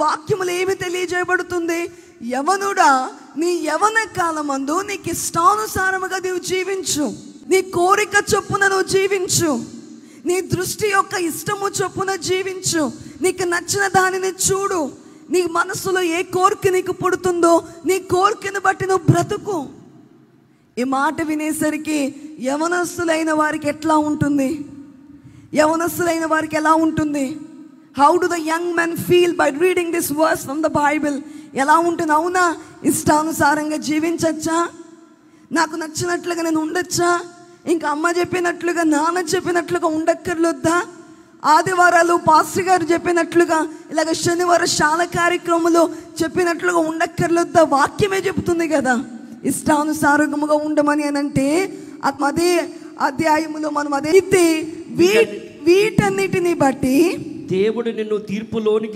వాక్యములు ఏమి తెలియజేయబడుతుంది? యవనుడా, నీ యవన కాలమందు నీకు ఇష్టానుసారముగా నీవు జీవించు, నీ కోరిక చొప్పున నువ్వు జీవించు, నీ దృష్టి యొక్క ఇష్టము చొప్పున జీవించు, నీకు నచ్చిన దానిని చూడు, నీ మనసులో ఏ కోరిక నీకు పుడుతుందో నీ కోరికను బట్టి నువ్వు బ్రతుకు. ఈ మాట వినేసరికి యవనస్తులైన వారికి ఎట్లా ఉంటుంది? యవనస్తులైన వారికి ఎలా ఉంటుంది? How do the young men feel by reading this verse from the Bible? ఎలా ఉంటుంది? అవునా, ఇష్టానుసారంగా జీవించచ్చా, నాకు నచ్చినట్లుగా నేను ఉండొచ్చా, ఇంకా అమ్మ చెప్పినట్లుగా నాన్న చెప్పినట్లుగా ఉండక్కర్లొద్దా, ఆదివారాలు పాస్టర్ గారు చెప్పినట్లుగా ఇలాగ శనివార శాల కార్యక్రమంలో చెప్పినట్లుగా ఉండక్కర్లొద్దా? వాక్యమే చెబుతుంది కదా ఇష్టానుసారంగా ఉండమని. అని అంటే అదే అధ్యాయములో మనం అదైతే వీటన్నిటిని బట్టి దేవుడు నిన్ను తీర్పులోనికి